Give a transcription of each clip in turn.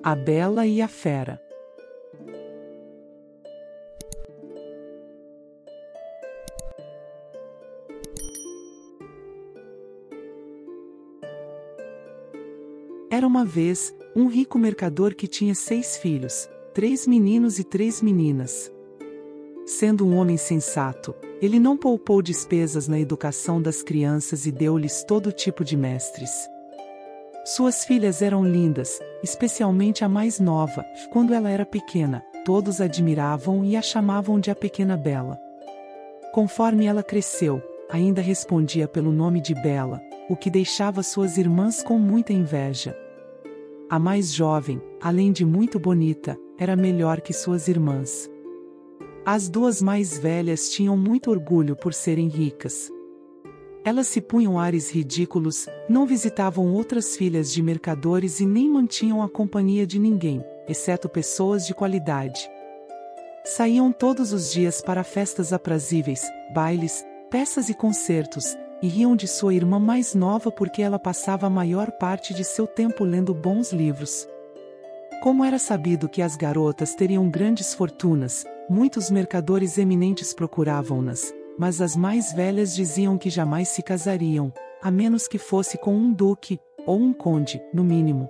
A Bela e a Fera. Era uma vez, um rico mercador que tinha 6 filhos, 3 meninos e 3 meninas. Sendo um homem sensato, ele não poupou despesas na educação das crianças e deu-lhes todo tipo de mestres. Suas filhas eram lindas, especialmente a mais nova. Quando ela era pequena, todos a admiravam e a chamavam de a Pequena Bela. Conforme ela cresceu, ainda respondia pelo nome de Bela, o que deixava suas irmãs com muita inveja. A mais jovem, além de muito bonita, era melhor que suas irmãs. As 2 mais velhas tinham muito orgulho por serem ricas. Elas se punham ares ridículos, não visitavam outras filhas de mercadores e nem mantinham a companhia de ninguém, exceto pessoas de qualidade. Saíam todos os dias para festas aprazíveis, bailes, peças e concertos, e riam de sua irmã mais nova porque ela passava a maior parte de seu tempo lendo bons livros. Como era sabido que as garotas teriam grandes fortunas, muitos mercadores eminentes procuravam-nas, mas as mais velhas diziam que jamais se casariam, a menos que fosse com um duque, ou um conde, no mínimo.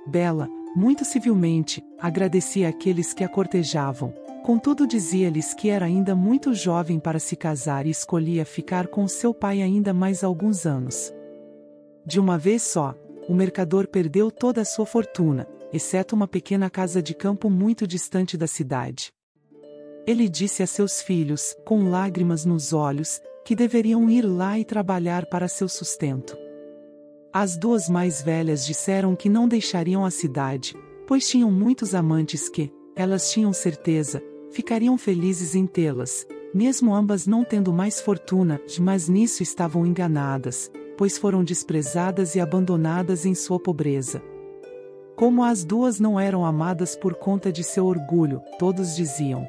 Bela, muito civilmente, agradecia àqueles que a cortejavam, contudo dizia-lhes que era ainda muito jovem para se casar e escolhia ficar com seu pai ainda mais alguns anos. De uma vez só, o mercador perdeu toda a sua fortuna, exceto uma pequena casa de campo muito distante da cidade. Ele disse a seus filhos, com lágrimas nos olhos, que deveriam ir lá e trabalhar para seu sustento. As 2 mais velhas disseram que não deixariam a cidade, pois tinham muitos amantes que, elas tinham certeza, ficariam felizes em tê-las, mesmo ambas não tendo mais fortuna, mas nisso estavam enganadas, pois foram desprezadas e abandonadas em sua pobreza. Como as 2 não eram amadas por conta de seu orgulho, todos diziam: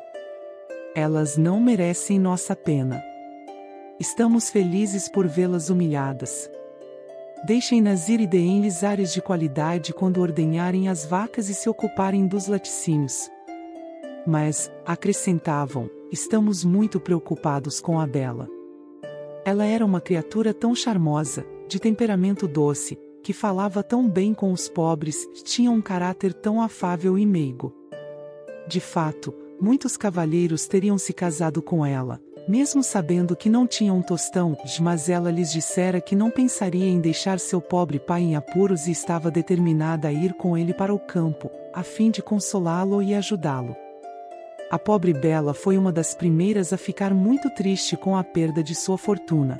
elas não merecem nossa pena. Estamos felizes por vê-las humilhadas. Deixem-nas ir e deem-lhes ares de qualidade quando ordenharem as vacas e se ocuparem dos laticínios. Mas, acrescentavam, estamos muito preocupados com a Bela. Ela era uma criatura tão charmosa, de temperamento doce, que falava tão bem com os pobres, tinha um caráter tão afável e meigo. De fato, muitos cavalheiros teriam se casado com ela, mesmo sabendo que não tinha um tostão, mas ela lhes dissera que não pensaria em deixar seu pobre pai em apuros e estava determinada a ir com ele para o campo, a fim de consolá-lo e ajudá-lo. A pobre Bela foi uma das primeiras a ficar muito triste com a perda de sua fortuna.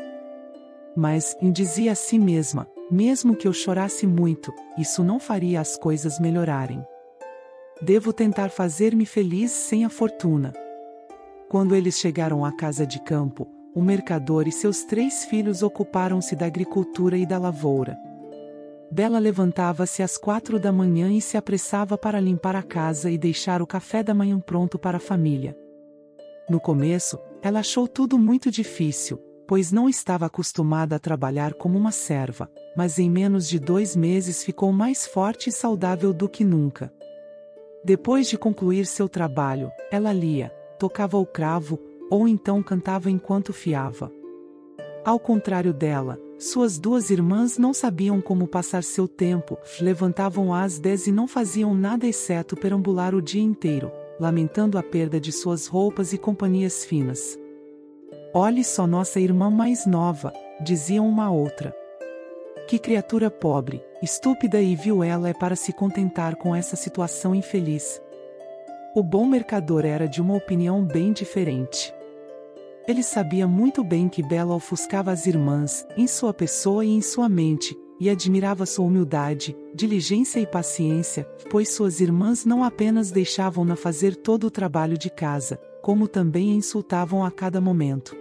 Mas, dizia a si mesma, mesmo que eu chorasse muito, isso não faria as coisas melhorarem. Devo tentar fazer-me feliz sem a fortuna. Quando eles chegaram à casa de campo, o mercador e seus 3 filhos ocuparam-se da agricultura e da lavoura. Bela levantava-se às 4 da manhã e se apressava para limpar a casa e deixar o café da manhã pronto para a família. No começo, ela achou tudo muito difícil, pois não estava acostumada a trabalhar como uma serva, mas em menos de 2 meses ficou mais forte e saudável do que nunca. Depois de concluir seu trabalho, ela lia, tocava o cravo, ou então cantava enquanto fiava. Ao contrário dela, suas 2 irmãs não sabiam como passar seu tempo, levantavam às 10 e não faziam nada exceto perambular o dia inteiro, lamentando a perda de suas roupas e companhias finas. Olhe só nossa irmã mais nova, diziam uma à outra. Que criatura pobre, estúpida e vil ela é para se contentar com essa situação infeliz. O bom mercador era de uma opinião bem diferente. Ele sabia muito bem que Bela ofuscava as irmãs, em sua pessoa e em sua mente, e admirava sua humildade, diligência e paciência, pois suas irmãs não apenas deixavam-na fazer todo o trabalho de casa, como também a insultavam a cada momento.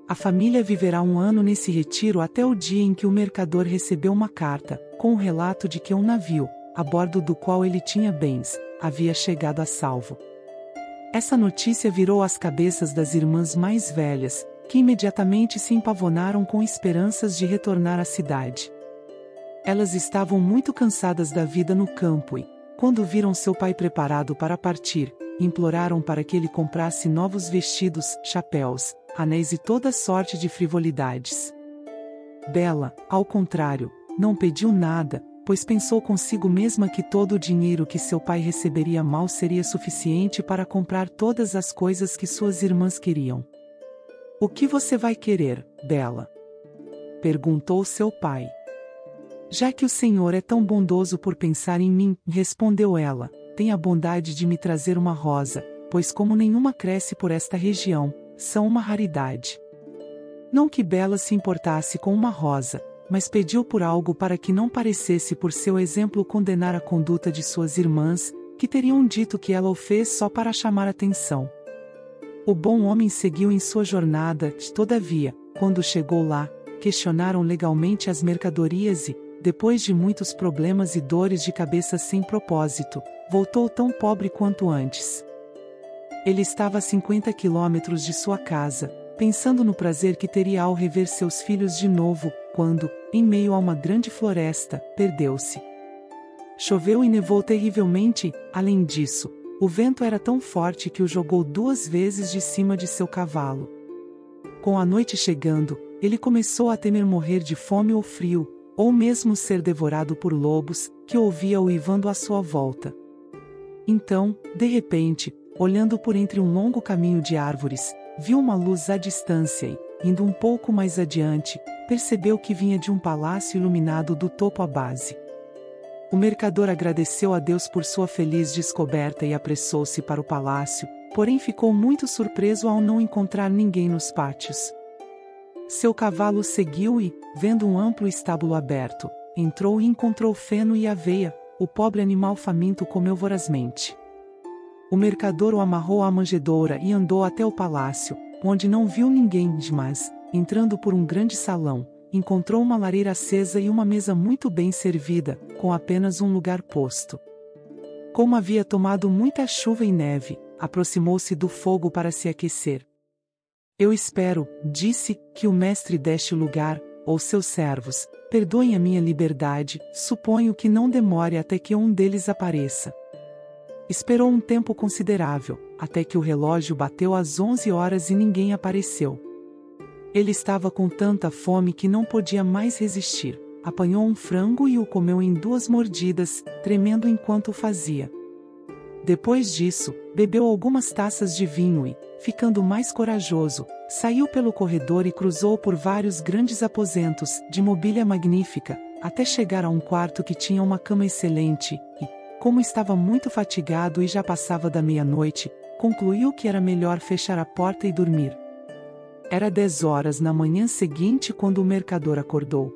A família viverá 1 ano nesse retiro até o dia em que o mercador recebeu uma carta, com o relato de que um navio, a bordo do qual ele tinha bens, havia chegado a salvo. Essa notícia virou as cabeças das irmãs mais velhas, que imediatamente se empavonaram com esperanças de retornar à cidade. Elas estavam muito cansadas da vida no campo e, Quando viram seu pai preparado para partir, imploraram para que ele comprasse novos vestidos, chapéus, anéis e toda sorte de frivolidades. Bela, ao contrário, não pediu nada, pois pensou consigo mesma que todo o dinheiro que seu pai receberia mal seria suficiente para comprar todas as coisas que suas irmãs queriam. "O que você vai querer, Bela?" perguntou seu pai. "Já que o Senhor é tão bondoso por pensar em mim", respondeu ela, "tenha a bondade de me trazer uma rosa, pois como nenhuma cresce por esta região, são uma raridade." Não que Bela se importasse com uma rosa, mas pediu por algo para que não parecesse por seu exemplo condenar a conduta de suas irmãs, que teriam dito que ela o fez só para chamar atenção. O bom homem seguiu em sua jornada, todavia, quando chegou lá, questionaram legalmente as mercadorias e, depois de muitos problemas e dores de cabeça sem propósito, voltou tão pobre quanto antes. Ele estava a 50 quilômetros de sua casa, pensando no prazer que teria ao rever seus filhos de novo, quando, em meio a uma grande floresta, perdeu-se. Choveu e nevou terrivelmente, além disso, o vento era tão forte que o jogou 2 vezes de cima de seu cavalo. Com a noite chegando, ele começou a temer morrer de fome ou frio, ou mesmo ser devorado por lobos, que ouvia uivando à sua volta. Então, de repente, olhando por entre um longo caminho de árvores, viu uma luz à distância e, indo um pouco mais adiante, percebeu que vinha de um palácio iluminado do topo à base. O mercador agradeceu a Deus por sua feliz descoberta e apressou-se para o palácio, porém ficou muito surpreso ao não encontrar ninguém nos pátios. Seu cavalo seguiu e, vendo um amplo estábulo aberto, entrou e encontrou feno e aveia. O pobre animal faminto comeu vorazmente. O mercador o amarrou à manjedoura e andou até o palácio, onde não viu ninguém, mas, entrando por um grande salão, encontrou uma lareira acesa e uma mesa muito bem servida, com apenas um lugar posto. Como havia tomado muita chuva e neve, aproximou-se do fogo para se aquecer. "Eu espero", disse, "que o mestre deste lugar, ou seus servos, perdoem a minha liberdade, suponho que não demore até que um deles apareça." Esperou um tempo considerável, até que o relógio bateu às 11 horas e ninguém apareceu. Ele estava com tanta fome que não podia mais resistir. Apanhou um frango e o comeu em 2 mordidas, tremendo enquanto o fazia. Depois disso, bebeu algumas taças de vinho e, ficando mais corajoso, saiu pelo corredor e cruzou por vários grandes aposentos, de mobília magnífica, até chegar a um quarto que tinha uma cama excelente, e, como estava muito fatigado e já passava da meia-noite, concluiu que era melhor fechar a porta e dormir. Era 10 horas na manhã seguinte quando o mercador acordou.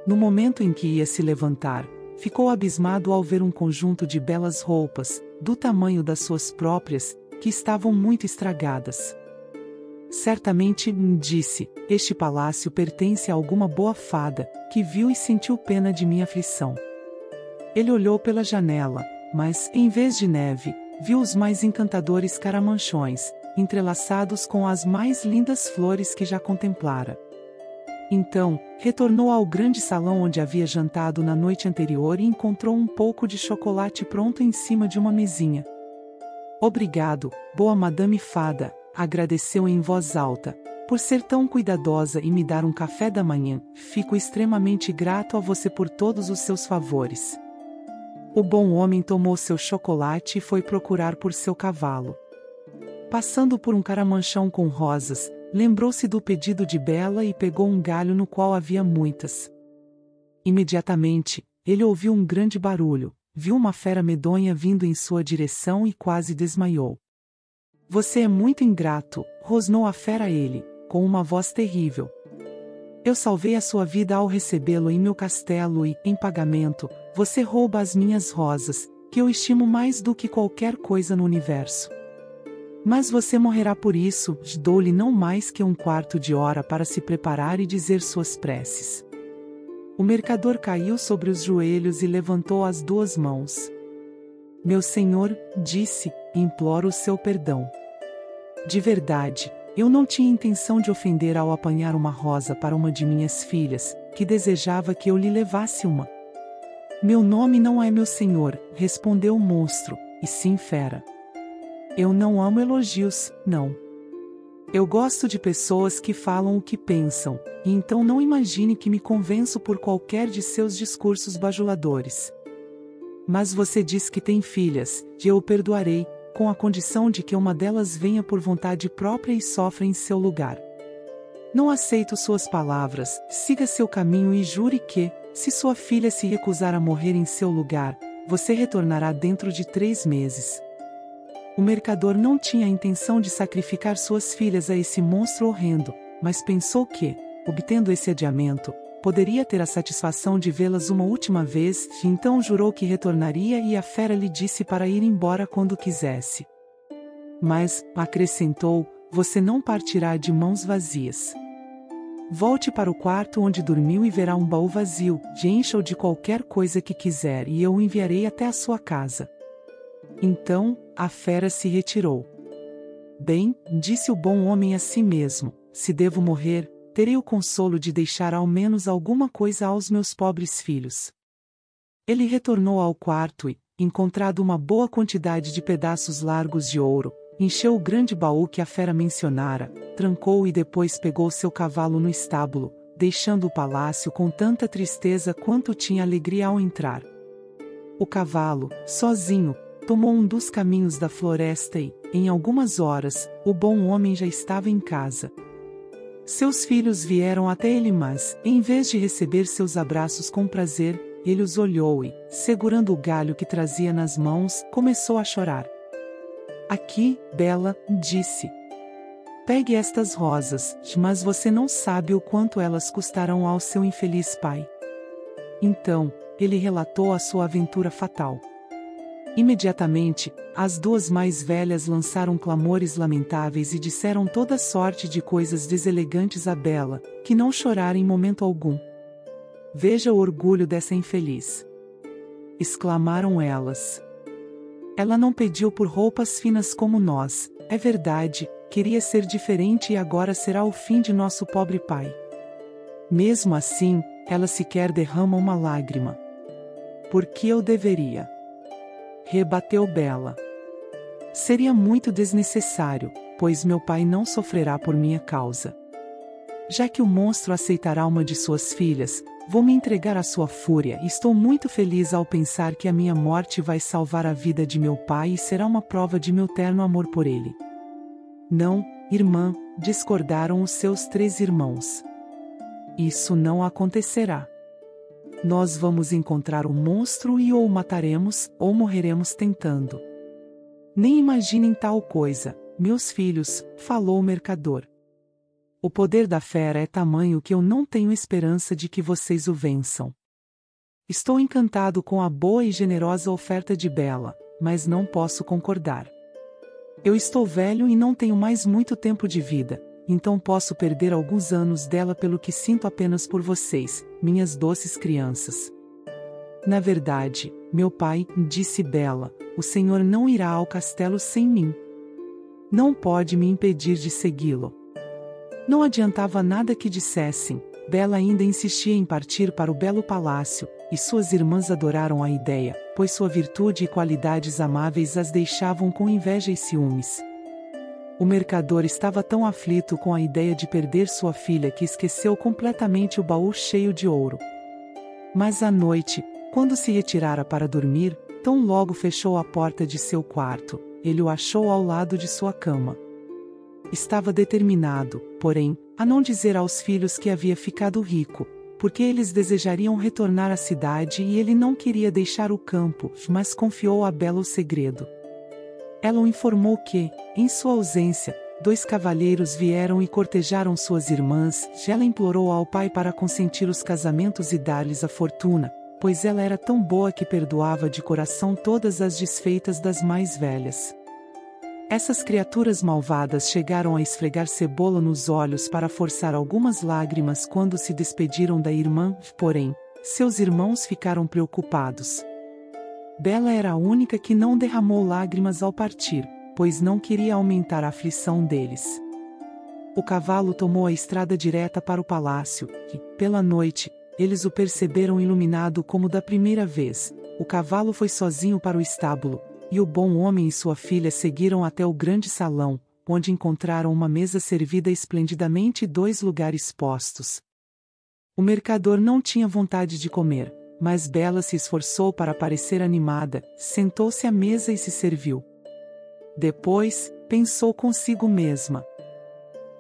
No momento em que ia se levantar, ficou abismado ao ver um conjunto de belas roupas, do tamanho das suas próprias, que estavam muito estragadas. Certamente, disse, este palácio pertence a alguma boa fada, que viu e sentiu pena de minha aflição. Ele olhou pela janela, mas, em vez de neve, viu os mais encantadores caramanchões, entrelaçados com as mais lindas flores que já contemplara. Então, retornou ao grande salão onde havia jantado na noite anterior e encontrou um pouco de chocolate pronto em cima de uma mesinha. Obrigado, boa Madame Fada, agradeceu em voz alta, por ser tão cuidadosa e me dar um café da manhã. Fico extremamente grato a você por todos os seus favores. O bom homem tomou seu chocolate e foi procurar por seu cavalo. Passando por um caramanchão com rosas, lembrou-se do pedido de Bela e pegou um galho no qual havia muitas. Imediatamente, ele ouviu um grande barulho, viu uma fera medonha vindo em sua direção e quase desmaiou. Você é muito ingrato, rosnou a fera a ele, com uma voz terrível. Eu salvei a sua vida ao recebê-lo em meu castelo e, em pagamento, você rouba as minhas rosas, que eu estimo mais do que qualquer coisa no universo. Mas você morrerá por isso, dou-lhe não mais que um quarto de hora para se preparar e dizer suas preces. O mercador caiu sobre os joelhos e levantou as 2 mãos. Meu senhor, disse, imploro o seu perdão. De verdade, eu não tinha intenção de ofender ao apanhar uma rosa para uma de minhas filhas, que desejava que eu lhe levasse uma. Meu nome não é meu senhor, respondeu o monstro, e sim fera. Eu não amo elogios, não. Eu gosto de pessoas que falam o que pensam, e então não imagine que me convenço por qualquer de seus discursos bajuladores. Mas você diz que tem filhas, e eu o perdoarei, com a condição de que uma delas venha por vontade própria e sofra em seu lugar. Não aceito suas palavras, siga seu caminho e jure que, se sua filha se recusar a morrer em seu lugar, você retornará dentro de 3 meses. O mercador não tinha a intenção de sacrificar suas filhas a esse monstro horrendo, mas pensou que, obtendo esse adiamento, poderia ter a satisfação de vê-las uma última vez, e então jurou que retornaria e a fera lhe disse para ir embora quando quisesse. Mas, acrescentou, você não partirá de mãos vazias. Volte para o quarto onde dormiu e verá um baú vazio, encha-o de qualquer coisa que quiser e eu o enviarei até a sua casa. Então, a fera se retirou. Bem, disse o bom homem a si mesmo, se devo morrer, terei o consolo de deixar ao menos alguma coisa aos meus pobres filhos. Ele retornou ao quarto e, encontrado uma boa quantidade de pedaços largos de ouro, encheu o grande baú que a fera mencionara, trancou e depois pegou seu cavalo no estábulo, deixando o palácio com tanta tristeza quanto tinha alegria ao entrar. O cavalo, sozinho, tomou um dos caminhos da floresta e, em algumas horas, o bom homem já estava em casa. Seus filhos vieram até ele mas, em vez de receber seus abraços com prazer, ele os olhou e, segurando o galho que trazia nas mãos, começou a chorar. Aqui, Bela, disse. Pegue estas rosas, mas você não sabe o quanto elas custarão ao seu infeliz pai. Então, ele relatou a sua aventura fatal. Imediatamente, as 2 mais velhas lançaram clamores lamentáveis e disseram toda sorte de coisas deselegantes a Bela, que não chorara em momento algum. Veja o orgulho dessa infeliz! Exclamaram elas. Ela não pediu por roupas finas como nós, é verdade, queria ser diferente e agora será o fim de nosso pobre pai. Mesmo assim, ela sequer derrama uma lágrima. Por que eu deveria? Rebateu Bela. Seria muito desnecessário, pois meu pai não sofrerá por minha causa. Já que o monstro aceitará uma de suas filhas, vou me entregar à sua fúria e estou muito feliz ao pensar que a minha morte vai salvar a vida de meu pai e será uma prova de meu terno amor por ele. Não, irmã, discordaram os seus 3 irmãos. Isso não acontecerá. Nós vamos encontrar o monstro e ou o mataremos, ou morreremos tentando. Nem imaginem tal coisa, meus filhos, falou o mercador. O poder da fera é tamanho que eu não tenho esperança de que vocês o vençam. Estou encantado com a boa e generosa oferta de Bela, mas não posso concordar. Eu estou velho e não tenho mais muito tempo de vida, então posso perder alguns anos dela pelo que sinto apenas por vocês, minhas doces crianças. Na verdade, meu pai, disse Bela, o senhor não irá ao castelo sem mim. Não pode me impedir de segui-lo. Não adiantava nada que dissessem, Bela ainda insistia em partir para o belo palácio, e suas irmãs adoraram a ideia, pois sua virtude e qualidades amáveis as deixavam com inveja e ciúmes. O mercador estava tão aflito com a ideia de perder sua filha que esqueceu completamente o baú cheio de ouro. Mas à noite, quando se retirara para dormir, tão logo fechou a porta de seu quarto, ele o achou ao lado de sua cama. Estava determinado, porém, a não dizer aos filhos que havia ficado rico, porque eles desejariam retornar à cidade e ele não queria deixar o campo, mas confiou a Bela o segredo. Ela o informou que, em sua ausência, 2 cavalheiros vieram e cortejaram suas irmãs, e ela implorou ao pai para consentir os casamentos e dar-lhes a fortuna, pois ela era tão boa que perdoava de coração todas as desfeitas das mais velhas. Essas criaturas malvadas chegaram a esfregar cebola nos olhos para forçar algumas lágrimas quando se despediram da irmã, porém, seus irmãos ficaram preocupados. Bela era a única que não derramou lágrimas ao partir, pois não queria aumentar a aflição deles. O cavalo tomou a estrada direta para o palácio, e, pela noite, eles o perceberam iluminado como da primeira vez. O cavalo foi sozinho para o estábulo, e o bom homem e sua filha seguiram até o grande salão, onde encontraram uma mesa servida esplendidamente e 2 lugares postos. O mercador não tinha vontade de comer, mas Bela se esforçou para parecer animada, sentou-se à mesa e se serviu. Depois, pensou consigo mesma: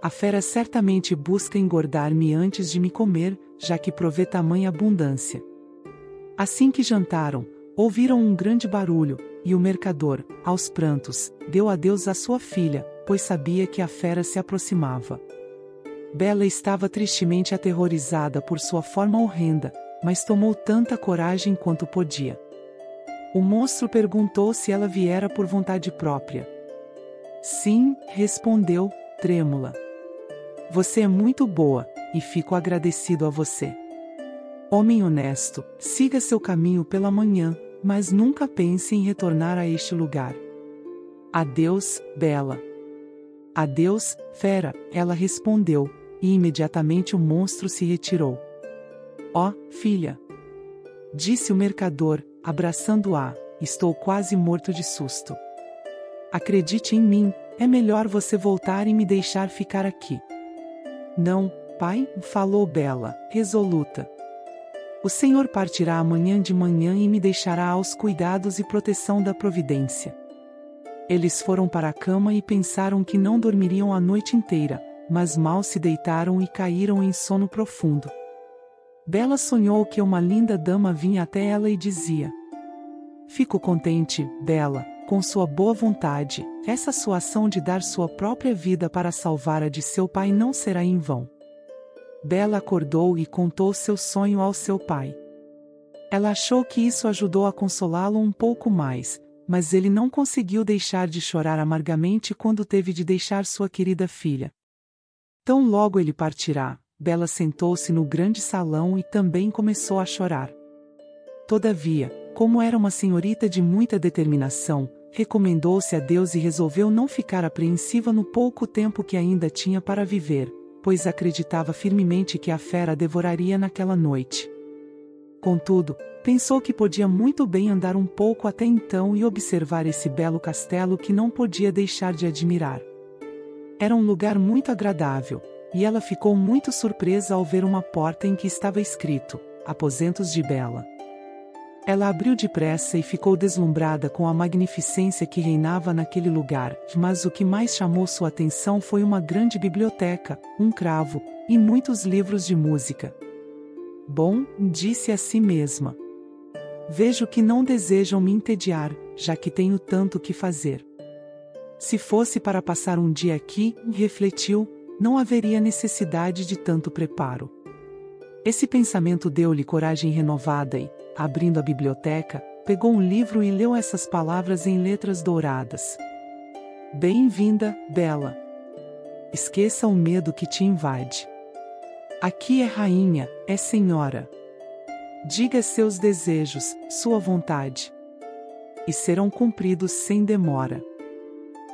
a fera certamente busca engordar-me antes de me comer, já que provê tamanha abundância. Assim que jantaram, ouviram um grande barulho, e o mercador, aos prantos, deu adeus à sua filha, pois sabia que a fera se aproximava. Bela estava tristemente aterrorizada por sua forma horrenda, mas tomou tanta coragem quanto podia. O monstro perguntou se ela viera por vontade própria. Sim, respondeu, trêmula. Você é muito boa, e fico agradecido a você. Homem honesto, siga seu caminho pela manhã, mas nunca pense em retornar a este lugar. Adeus, Bela. Adeus, fera, ela respondeu, e imediatamente o monstro se retirou. Ó, filha! Disse o mercador, abraçando-a, estou quase morto de susto. Acredite em mim, é melhor você voltar e me deixar ficar aqui. Não, pai, falou Bela, resoluta. O Senhor partirá amanhã de manhã e me deixará aos cuidados e proteção da providência. Eles foram para a cama e pensaram que não dormiriam a noite inteira, mas mal se deitaram e caíram em sono profundo. Bela sonhou que uma linda dama vinha até ela e dizia: Fico contente, Bela, com sua boa vontade, essa sua ação de dar sua própria vida para salvar a de seu pai não será em vão. Bela acordou e contou seu sonho ao seu pai. Ela achou que isso ajudou a consolá-lo um pouco mais, mas ele não conseguiu deixar de chorar amargamente quando teve de deixar sua querida filha. Tão logo ele partirá, Bela sentou-se no grande salão e também começou a chorar. Todavia, como era uma senhorita de muita determinação, recomendou-se a Deus e resolveu não ficar apreensiva no pouco tempo que ainda tinha para viver, pois acreditava firmemente que a fera a devoraria naquela noite. Contudo, pensou que podia muito bem andar um pouco até então e observar esse belo castelo que não podia deixar de admirar. Era um lugar muito agradável, e ela ficou muito surpresa ao ver uma porta em que estava escrito: Aposentos de Bela. Ela abriu depressa e ficou deslumbrada com a magnificência que reinava naquele lugar, mas o que mais chamou sua atenção foi uma grande biblioteca, um cravo, e muitos livros de música. Bom, disse a si mesma. Vejo que não desejam me entediar, já que tenho tanto que fazer. Se fosse para passar um dia aqui, refletiu, não haveria necessidade de tanto preparo. Esse pensamento deu-lhe coragem renovada e, abrindo a biblioteca, pegou um livro e leu essas palavras em letras douradas. Bem-vinda, Bela. Esqueça o medo que te invade. Aqui é rainha, é senhora. Diga seus desejos, sua vontade. E serão cumpridos sem demora.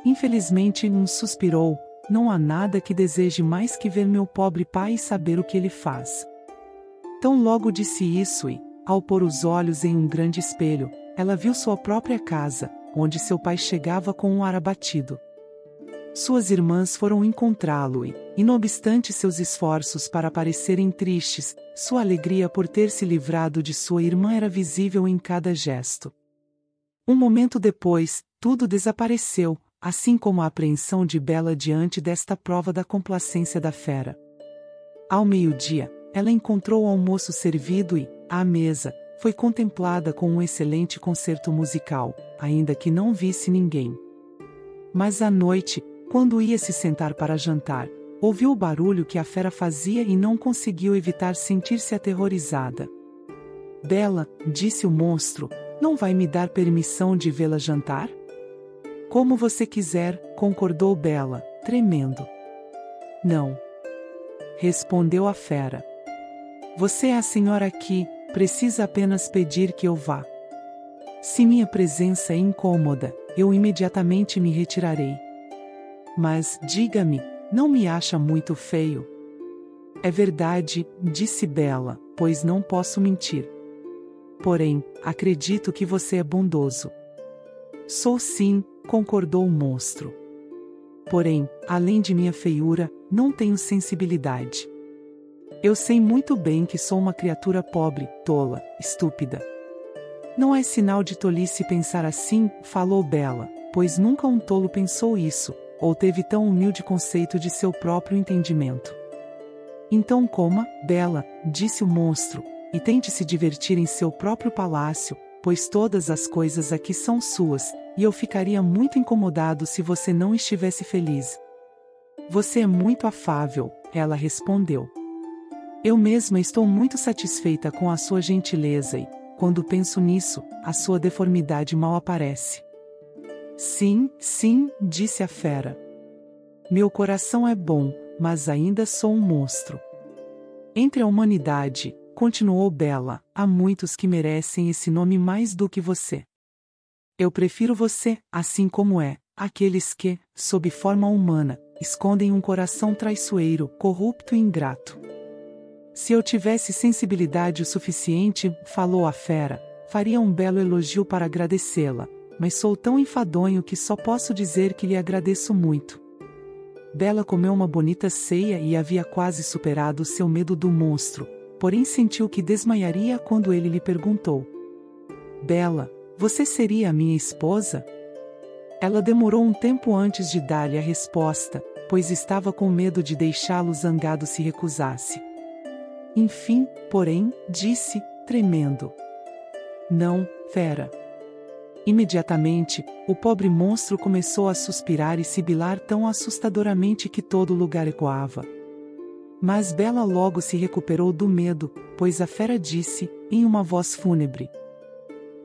Infelizmente, suspirou, não há nada que deseje mais que ver meu pobre pai e saber o que ele faz. Tão logo disse isso e, ao pôr os olhos em um grande espelho, ela viu sua própria casa, onde seu pai chegava com um ar abatido. Suas irmãs foram encontrá-lo e, não obstante seus esforços para parecerem tristes, sua alegria por ter se livrado de sua irmã era visível em cada gesto. Um momento depois, tudo desapareceu, assim como a apreensão de Bela diante desta prova da complacência da fera. Ao meio-dia, ela encontrou o almoço servido e, à mesa, foi contemplada com um excelente concerto musical, ainda que não visse ninguém. Mas à noite, quando ia se sentar para jantar, ouviu o barulho que a fera fazia e não conseguiu evitar sentir-se aterrorizada. Bela, disse o monstro, não vai me dar permissão de vê-la jantar? Como você quiser, concordou Bela, tremendo. Não. Respondeu a fera. Você é a senhora aqui, precisa apenas pedir que eu vá. Se minha presença é incômoda, eu imediatamente me retirarei. Mas, diga-me, não me acha muito feio? É verdade, disse Bela, pois não posso mentir. Porém, acredito que você é bondoso. Sou sim, concordou o monstro. Porém, além de minha feiura, não tenho sensibilidade. Eu sei muito bem que sou uma criatura pobre, tola, estúpida. Não é sinal de tolice pensar assim, falou Bela, pois nunca um tolo pensou isso, ou teve tão humilde conceito de seu próprio entendimento. Então coma, Bela, disse o monstro, e tente se divertir em seu próprio palácio, pois todas as coisas aqui são suas, e eu ficaria muito incomodado se você não estivesse feliz. Você é muito afável, ela respondeu. Eu mesma estou muito satisfeita com a sua gentileza e, quando penso nisso, a sua deformidade mal aparece. Sim, sim, disse a fera. Meu coração é bom, mas ainda sou um monstro. Entre a humanidade, continuou Bela, há muitos que merecem esse nome mais do que você. Eu prefiro você, assim como é, aqueles que, sob forma humana, escondem um coração traiçoeiro, corrupto e ingrato. Se eu tivesse sensibilidade o suficiente, falou a fera, faria um belo elogio para agradecê-la, mas sou tão enfadonho que só posso dizer que lhe agradeço muito. Bela comeu uma bonita ceia e havia quase superado seu medo do monstro, porém sentiu que desmaiaria quando ele lhe perguntou: Bela, você seria a minha esposa? Ela demorou um tempo antes de dar-lhe a resposta, pois estava com medo de deixá-lo zangado se recusasse. Enfim, porém, disse, tremendo: Não, fera. Imediatamente, o pobre monstro começou a suspirar e sibilar tão assustadoramente que todo lugar ecoava. Mas Bela logo se recuperou do medo, pois a fera disse, em uma voz fúnebre: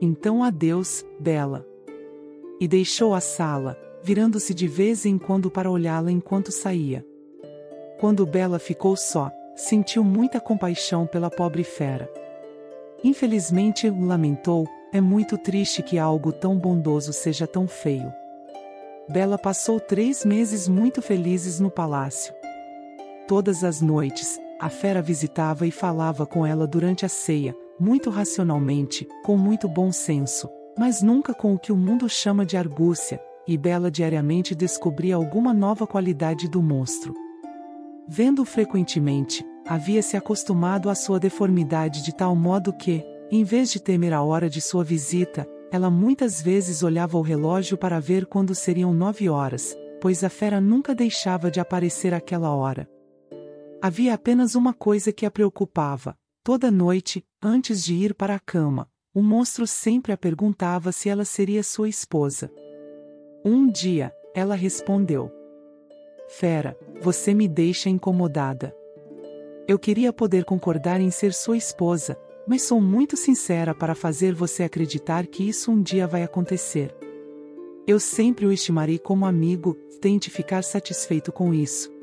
Então adeus, Bela. E deixou a sala, virando-se de vez em quando para olhá-la enquanto saía. Quando Bela ficou só, sentiu muita compaixão pela pobre fera. Infelizmente, lamentou, é muito triste que algo tão bondoso seja tão feio. Bela passou 3 meses muito felizes no palácio. Todas as noites, a fera visitava e falava com ela durante a ceia, muito racionalmente, com muito bom senso, mas nunca com o que o mundo chama de argúcia, e Bela diariamente descobria alguma nova qualidade do monstro. Vendo-o frequentemente, havia se acostumado à sua deformidade de tal modo que, em vez de temer a hora de sua visita, ela muitas vezes olhava o relógio para ver quando seriam 9 horas, pois a fera nunca deixava de aparecer àquela hora. Havia apenas uma coisa que a preocupava: toda noite, antes de ir para a cama, o monstro sempre a perguntava se ela seria sua esposa. Um dia, ela respondeu: Fera, você me deixa incomodada. Eu queria poder concordar em ser sua esposa, mas sou muito sincera para fazer você acreditar que isso um dia vai acontecer. Eu sempre o estimarei como amigo, tente ficar satisfeito com isso.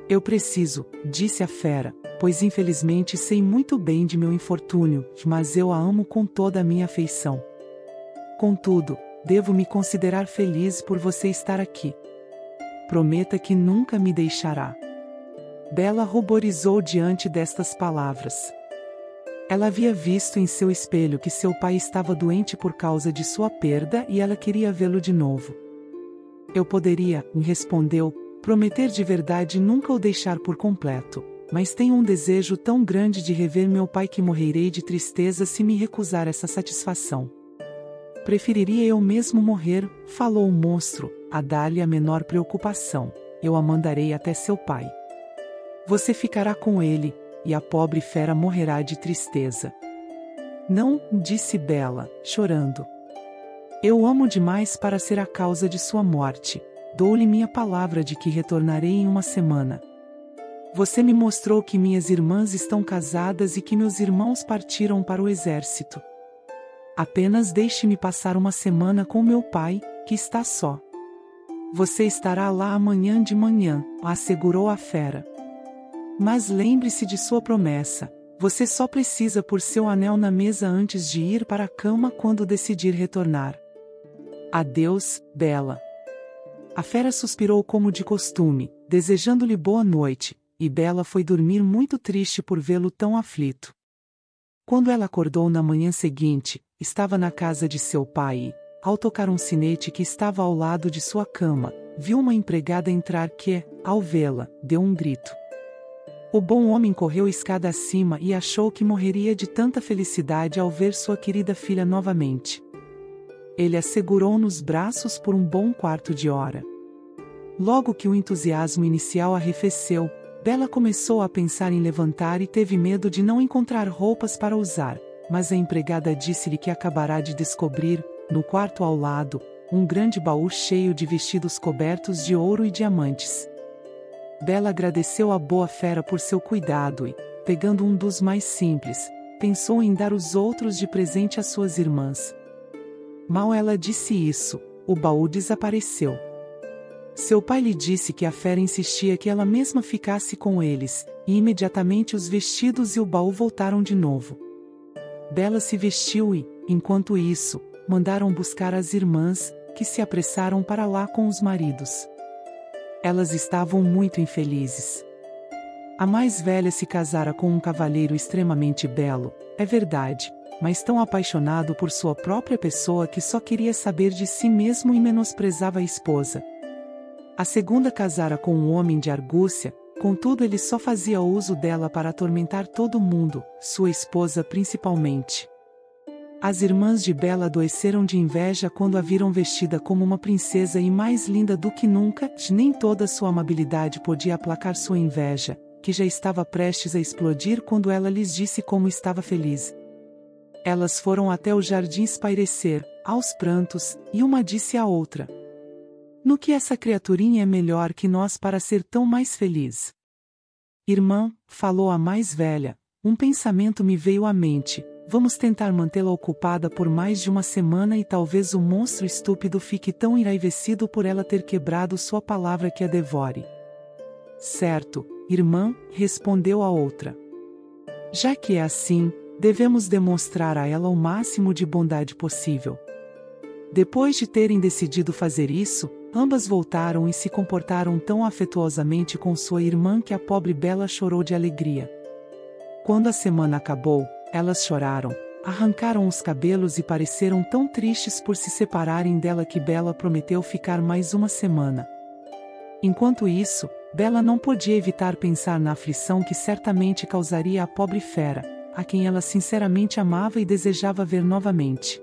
Eu preciso, disse a fera, pois infelizmente sei muito bem de meu infortúnio, mas eu a amo com toda a minha afeição. Contudo, devo me considerar feliz por você estar aqui. Prometa que nunca me deixará. Bela ruborizou diante destas palavras. Ela havia visto em seu espelho que seu pai estava doente por causa de sua perda e ela queria vê-lo de novo. Eu poderia, respondeu, prometer de verdade nunca o deixar por completo, mas tenho um desejo tão grande de rever meu pai que morrerei de tristeza se me recusar essa satisfação. Preferiria eu mesmo morrer, falou o monstro, a dar-lhe a menor preocupação. Eu a mandarei até seu pai. Você ficará com ele, e a pobre fera morrerá de tristeza. Não, disse Bela, chorando. Eu o amo demais para ser a causa de sua morte. Dou-lhe minha palavra de que retornarei em uma semana. Você me mostrou que minhas irmãs estão casadas e que meus irmãos partiram para o exército. Apenas deixe-me passar uma semana com meu pai, que está só. Você estará lá amanhã de manhã, assegurou a fera. Mas lembre-se de sua promessa. Você só precisa pôr seu anel na mesa antes de ir para a cama quando decidir retornar. Adeus, Bela. A fera suspirou como de costume, desejando-lhe boa noite, e Bela foi dormir muito triste por vê-lo tão aflito. Quando ela acordou na manhã seguinte, estava na casa de seu pai e, ao tocar um sinete que estava ao lado de sua cama, viu uma empregada entrar que, ao vê-la, deu um grito. O bom homem correu escada acima e achou que morreria de tanta felicidade ao ver sua querida filha novamente. Ele a segurou nos braços por um bom quarto de hora. Logo que o entusiasmo inicial arrefeceu, Bela começou a pensar em levantar e teve medo de não encontrar roupas para usar, mas a empregada disse-lhe que acabará de descobrir, no quarto ao lado, um grande baú cheio de vestidos cobertos de ouro e diamantes. Bela agradeceu à boa fera por seu cuidado e, pegando um dos mais simples, pensou em dar os outros de presente às suas irmãs. Mal ela disse isso, o baú desapareceu. Seu pai lhe disse que a fera insistia que ela mesma ficasse com eles, e imediatamente os vestidos e o baú voltaram de novo. Bela se vestiu e, enquanto isso, mandaram buscar as irmãs, que se apressaram para lá com os maridos. Elas estavam muito infelizes. A mais velha se casara com um cavalheiro extremamente belo, é verdade, mas tão apaixonado por sua própria pessoa que só queria saber de si mesmo e menosprezava a esposa. A segunda casara com um homem de argúcia, contudo ele só fazia uso dela para atormentar todo mundo, sua esposa principalmente. As irmãs de Bela adoeceram de inveja quando a viram vestida como uma princesa e mais linda do que nunca, nem toda sua amabilidade podia aplacar sua inveja, que já estava prestes a explodir quando ela lhes disse como estava feliz. Elas foram até o jardim espairecer, aos prantos, e uma disse à outra: "No que essa criaturinha é melhor que nós para ser tão mais feliz?" "Irmã", falou a mais velha, "um pensamento me veio à mente. Vamos tentar mantê-la ocupada por mais de uma semana e talvez o monstro estúpido fique tão enraivecido por ela ter quebrado sua palavra que a devore." "Certo, irmã", respondeu a outra. "Já que é assim, devemos demonstrar a ela o máximo de bondade possível." Depois de terem decidido fazer isso, ambas voltaram e se comportaram tão afetuosamente com sua irmã que a pobre Bela chorou de alegria. Quando a semana acabou, elas choraram, arrancaram os cabelos e pareceram tão tristes por se separarem dela que Bela prometeu ficar mais uma semana. Enquanto isso, Bela não podia evitar pensar na aflição que certamente causaria à pobre fera, a quem ela sinceramente amava e desejava ver novamente.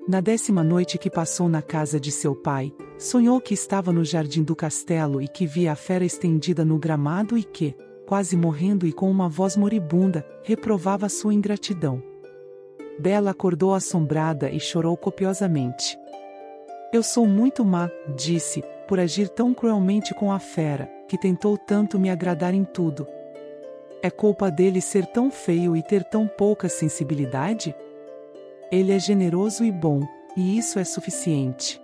Na 10ª noite que passou na casa de seu pai, sonhou que estava no jardim do castelo e que via a fera estendida no gramado e que, quase morrendo e com uma voz moribunda, reprovava sua ingratidão. Bela acordou assombrada e chorou copiosamente. "Eu sou muito má", disse, "por agir tão cruelmente com a fera, que tentou tanto me agradar em tudo. É culpa dele ser tão feio e ter tão pouca sensibilidade? Ele é generoso e bom, e isso é suficiente.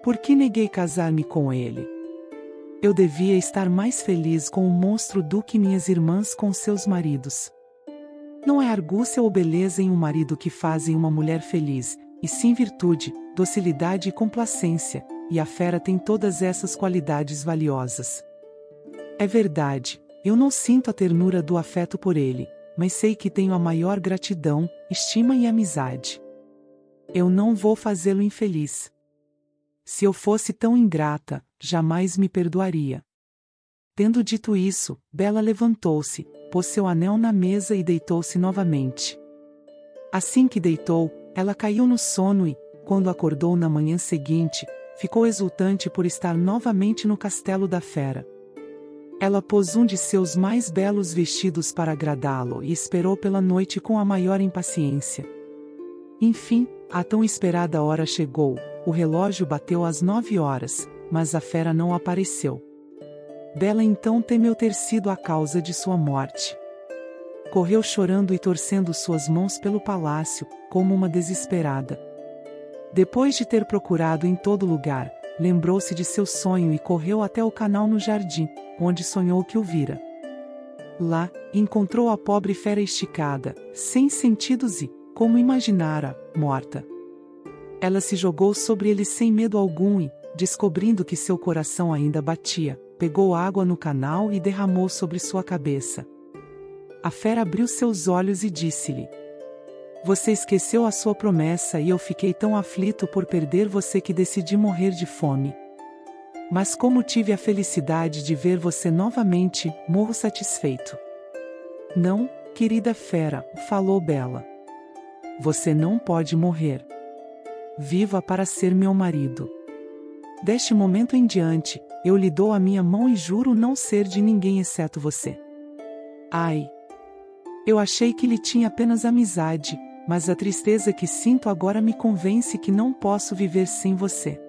Por que neguei casar-me com ele? Eu devia estar mais feliz com o monstro do que minhas irmãs com seus maridos. Não é argúcia ou beleza em um marido que fazem uma mulher feliz, e sim virtude, docilidade e complacência, e a fera tem todas essas qualidades valiosas. É verdade, eu não sinto a ternura do afeto por ele, mas sei que tenho a maior gratidão, estima e amizade. Eu não vou fazê-lo infeliz. Se eu fosse tão ingrata, jamais me perdoaria." Tendo dito isso, Bela levantou-se, pôs seu anel na mesa e deitou-se novamente. Assim que deitou, ela caiu no sono e, quando acordou na manhã seguinte, ficou exultante por estar novamente no castelo da fera. Ela pôs um de seus mais belos vestidos para agradá-lo e esperou pela noite com a maior impaciência. Enfim, a tão esperada hora chegou, o relógio bateu às 9 horas, mas a fera não apareceu. Bela então temeu ter sido a causa de sua morte. Correu chorando e torcendo suas mãos pelo palácio, como uma desesperada. Depois de ter procurado em todo lugar, lembrou-se de seu sonho e correu até o canal no jardim, onde sonhou que o vira. Lá, encontrou a pobre fera esticada, sem sentidos e, como imaginara, morta. Ela se jogou sobre ele sem medo algum e, descobrindo que seu coração ainda batia, pegou água no canal e derramou sobre sua cabeça. A fera abriu seus olhos e disse-lhe: Você esqueceu a sua promessa e eu fiquei tão aflito por perder você que decidi morrer de fome. Mas como tive a felicidade de ver você novamente, morro satisfeito. Não, querida fera, falou Bela. Você não pode morrer. Viva para ser meu marido. Deste momento em diante, eu lhe dou a minha mão e juro não ser de ninguém exceto você. Ai! Eu achei que lhe tinha apenas amizade, mas a tristeza que sinto agora me convence que não posso viver sem você.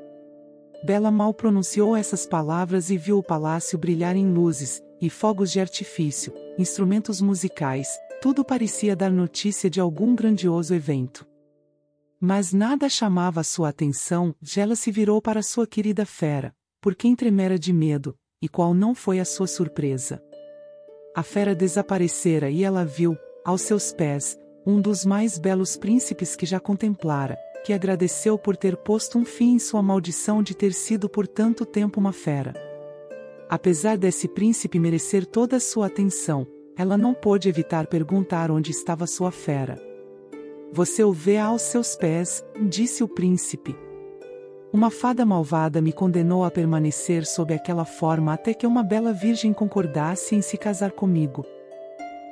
Bela mal pronunciou essas palavras e viu o palácio brilhar em luzes, e fogos de artifício, instrumentos musicais, tudo parecia dar notícia de algum grandioso evento. Mas nada chamava a sua atenção, ela se virou para sua querida fera, por quem tremera de medo, e qual não foi a sua surpresa. A fera desaparecera e ela viu, aos seus pés, um dos mais belos príncipes que já contemplara, que agradeceu por ter posto um fim em sua maldição de ter sido por tanto tempo uma fera. Apesar desse príncipe merecer toda a sua atenção, ela não pôde evitar perguntar onde estava sua fera. Você o vê aos seus pés, disse o príncipe. Uma fada malvada me condenou a permanecer sob aquela forma até que uma bela virgem concordasse em se casar comigo.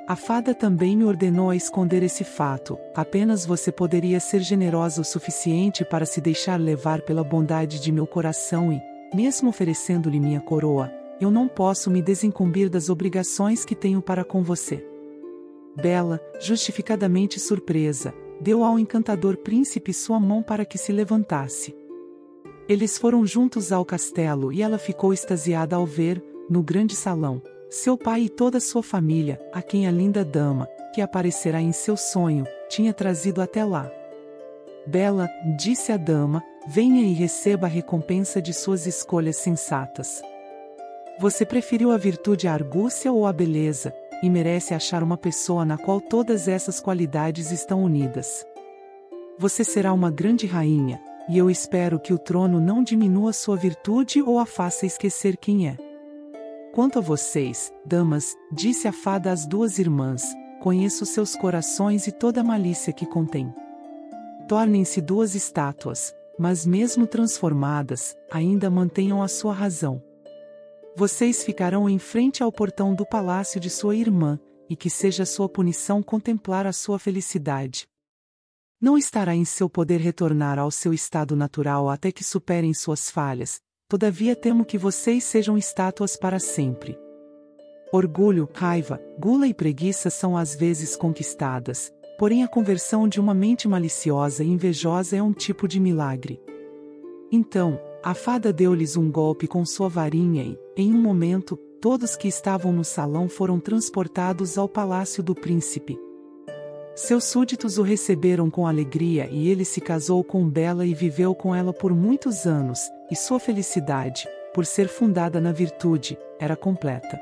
A fada também me ordenou a esconder esse fato, apenas você poderia ser generosa o suficiente para se deixar levar pela bondade de meu coração e, mesmo oferecendo-lhe minha coroa, eu não posso me desincumbir das obrigações que tenho para com você. Bela, justificadamente surpresa, deu ao encantador príncipe sua mão para que se levantasse. Eles foram juntos ao castelo e ela ficou extasiada ao ver, no grande salão, seu pai e toda sua família, a quem a linda dama, que aparecerá em seu sonho, tinha trazido até lá. Bela, disse a dama, venha e receba a recompensa de suas escolhas sensatas. Você preferiu a virtude à argúcia ou à beleza, e merece achar uma pessoa na qual todas essas qualidades estão unidas. Você será uma grande rainha, e eu espero que o trono não diminua sua virtude ou a faça esquecer quem é. Quanto a vocês, damas, disse a fada às duas irmãs, conheço seus corações e toda a malícia que contém. Tornem-se duas estátuas, mas mesmo transformadas, ainda mantenham a sua razão. Vocês ficarão em frente ao portão do palácio de sua irmã, e que seja sua punição contemplar a sua felicidade. Não estará em seu poder retornar ao seu estado natural até que superem suas falhas, todavia temo que vocês sejam estátuas para sempre. Orgulho, raiva, gula e preguiça são às vezes conquistadas, porém a conversão de uma mente maliciosa e invejosa é um tipo de milagre. Então, a fada deu-lhes um golpe com sua varinha e, em um momento, todos que estavam no salão foram transportados ao palácio do príncipe. Seus súditos o receberam com alegria e ele se casou com Bela e viveu com ela por muitos anos, e sua felicidade, por ser fundada na virtude, era completa.